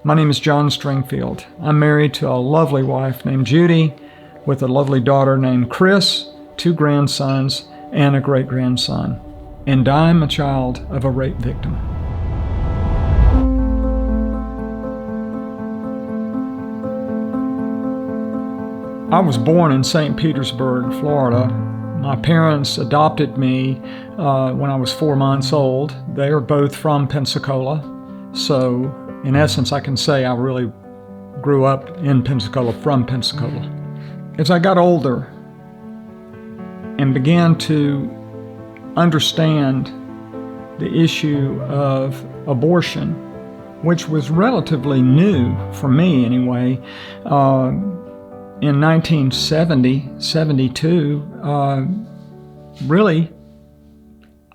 My name is John Stringfield. I'm married to a lovely wife named Judy with a lovely daughter named Chris, 2 grandsons, and a great-grandson. And I'm a child of a rape victim. I was born in St. Petersburg, Florida. My parents adopted me when I was 4 months old. They are both from Pensacola. So, in essence, I can say I really grew up in Pensacola, from Pensacola. As I got older and began to understand the issue of abortion, which was relatively new for me anyway, in 1970, 72, really,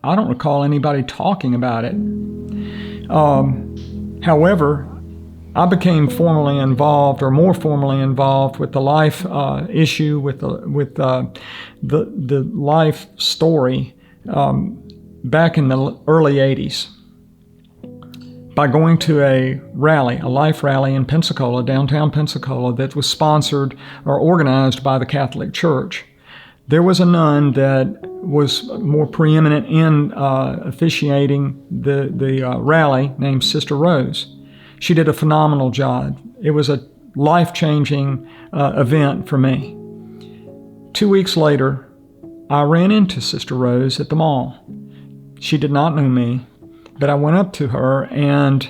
I don't recall anybody talking about it. However, I became formally involved, or more formally involved, with the life issue, with the life story back in the early 80s by going to a life rally in Pensacola, downtown Pensacola, that was sponsored or organized by the Catholic Church. There was a nun that was more preeminent in officiating the rally, named Sister Rose. She did a phenomenal job. It was a life-changing event for me. 2 weeks later, I ran into Sister Rose at the mall. She did not know me, but I went up to her and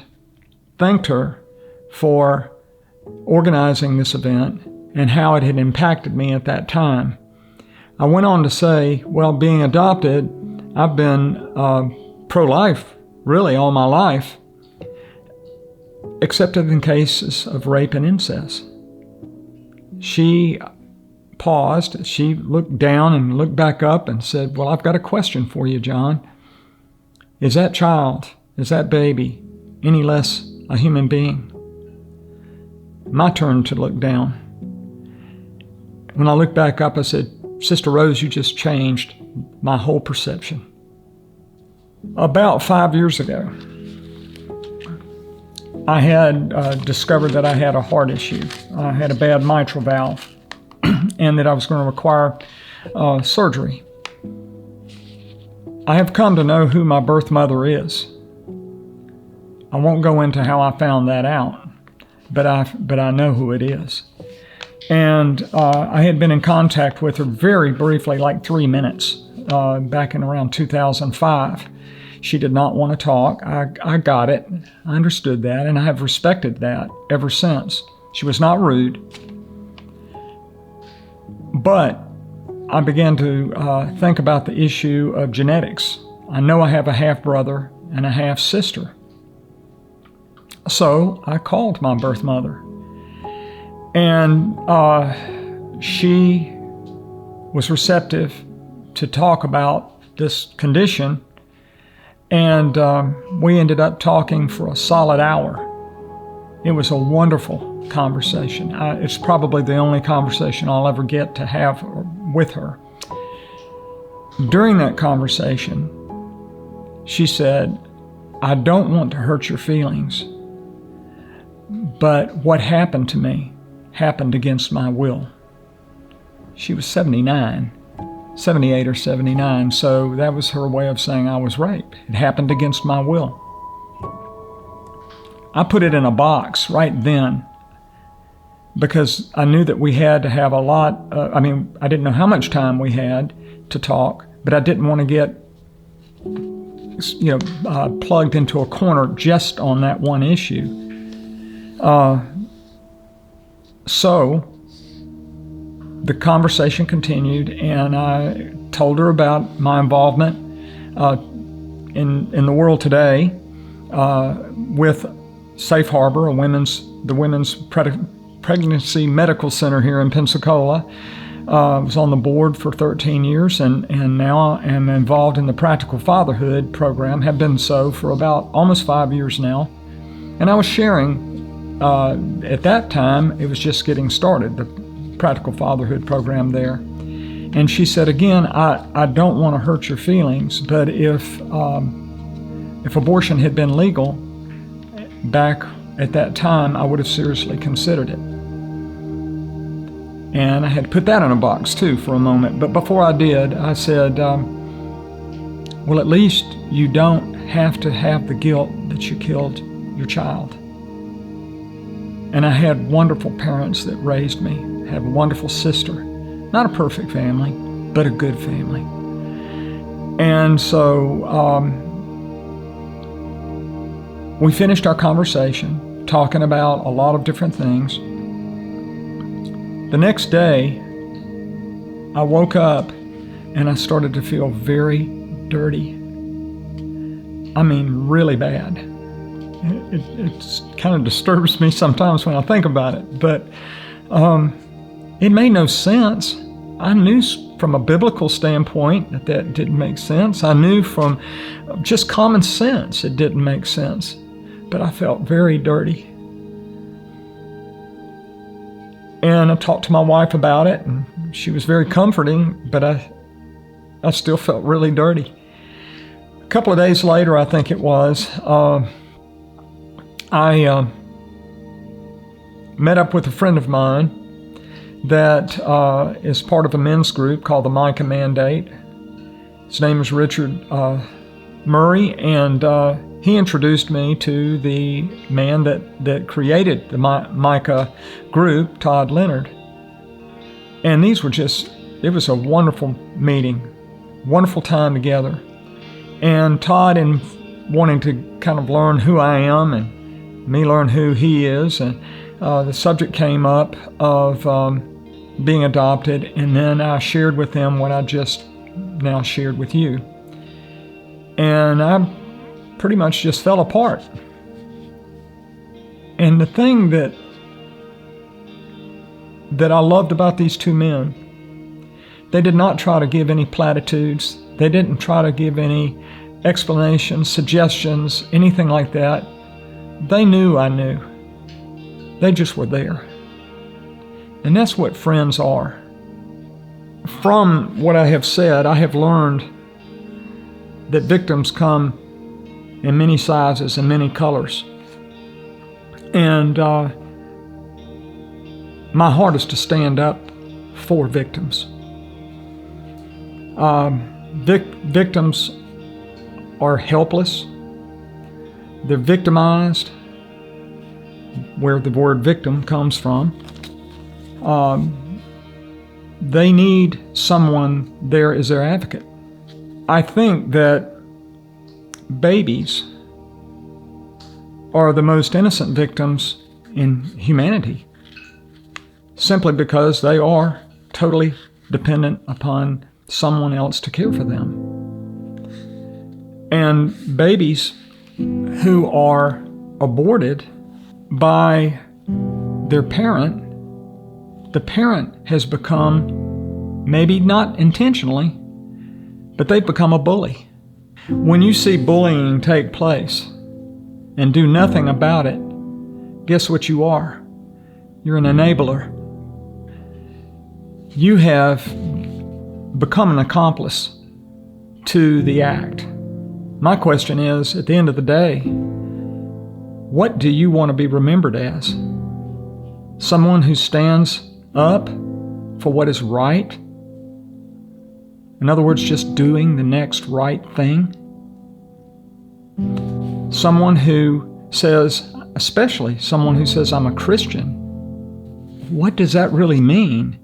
thanked her for organizing this event and how it had impacted me at that time. I went on to say, well, being adopted, I've been pro-life really all my life, except in cases of rape and incest. She paused, she looked down and looked back up and said, well, I've got a question for you, John. Is that child, is that baby, any less a human being? My turn to look down. When I looked back up, I said, Sister Rose, you just changed my whole perception. About 5 years ago, I had discovered that I had a heart issue. I had a bad mitral valve and that I was going to require surgery. I have come to know who my birth mother is. I won't go into how I found that out, but I know who it is. And I had been in contact with her very briefly, like 3 minutes, back in around 2005. She did not want to talk. I got it. I understood that, and I have respected that ever since. She was not rude. But I began to think about the issue of genetics. I know I have a half-brother and a half-sister. So I called my birth mother. And she was receptive to talk about this condition. And we ended up talking for a solid hour. It was a wonderful conversation. It's probably the only conversation I'll ever get to have with her. During that conversation, she said, I don't want to hurt your feelings, but what happened to me happened against my will. She was 78 or 79, so that was her way of saying I was raped. It happened against my will. I put it in a box right then because I knew that we had to have a lot, I didn't know how much time we had to talk, but I didn't want to get plugged into a corner just on that one issue. So the conversation continued, and I told her about my involvement in the world today with Safe Harbor, the women's pregnancy medical center here in Pensacola. I was on the board for 13 years, and now am involved in the Practical Fatherhood program, have been so for about almost 5 years now. And I was sharing, at that time, it was just getting started, the Practical Fatherhood program there. And she said, again, I don't want to hurt your feelings, but if abortion had been legal back at that time, I would have seriously considered it. And I had to put that in a box too for a moment. But before I did, I said, well, at least you don't have to have the guilt that you killed your child. And I had wonderful parents that raised me. I have a wonderful sister. Not a perfect family, but a good family. And so we finished our conversation talking about a lot of different things. The next day, I woke up and I started to feel very dirty. I mean, really bad. It kind of disturbs me sometimes when I think about it, but it made no sense. I knew from a biblical standpoint that didn't make sense. I knew from just common sense it didn't make sense, but I felt very dirty. And I talked to my wife about it, and she was very comforting, but I still felt really dirty. A couple of days later, I think it was, I met up with a friend of mine that is part of a men's group called the Micah Mandate. His name is Richard Murray, and he introduced me to the man that created the Micah group, Todd Leonard. And these were it was a wonderful meeting, wonderful time together. And Todd, in wanting to kind of learn who I am and me learn who he is, and the subject came up of being adopted, and then I shared with him what I just now shared with you. And I pretty much just fell apart. And the thing that I loved about these two men, they did not try to give any platitudes. They didn't try to give any explanations, suggestions, anything like that. They knew I knew. They just were there. And that's what friends are. From what I have said, I have learned that victims come in many sizes and many colors. And my heart is to stand up for victims. Victims are helpless. They're victimized, where the word victim comes from. They need someone there as their advocate. I think that babies are the most innocent victims in humanity, simply because they are totally dependent upon someone else to care for them. And babies who are aborted by their parent, the parent has become, maybe not intentionally, but they've become a bully. When you see bullying take place and do nothing about it, guess what you are? You're an enabler. You have become an accomplice to the act. My question is, at the end of the day, what do you want to be remembered as? Someone who stands up for what is right? In other words, just doing the next right thing? Someone who says, especially someone who says, I'm a Christian. What does that really mean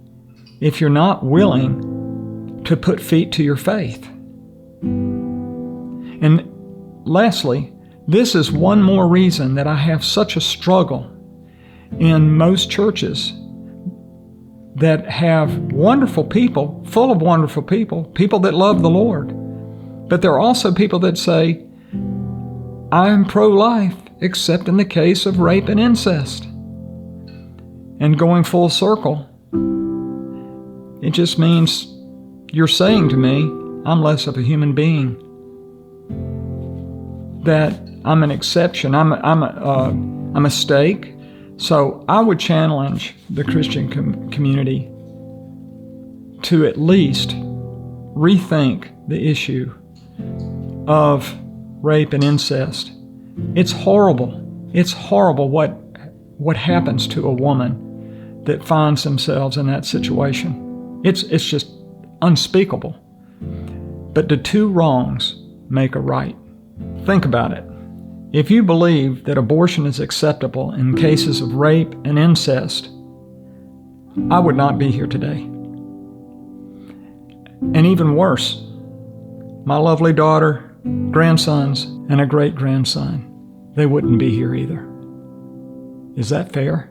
if you're not willing to put feet to your faith? And lastly, this is one more reason that I have such a struggle in most churches that have wonderful people, full of wonderful people, people that love the Lord. But there are also people that say, I'm pro-life, except in the case of rape and incest. And going full circle, it just means you're saying to me, I'm less of a human being. That I'm an exception, I'm a mistake. So I would challenge the Christian community to at least rethink the issue of rape and incest. It's horrible. It's horrible what happens to a woman that finds themselves in that situation. It's just unspeakable. But the two wrongs make a right. Think about it. If you believe that abortion is acceptable in cases of rape and incest, I would not be here today. And even worse, my lovely daughter, grandsons, and a great-grandson, they wouldn't be here either. Is that fair?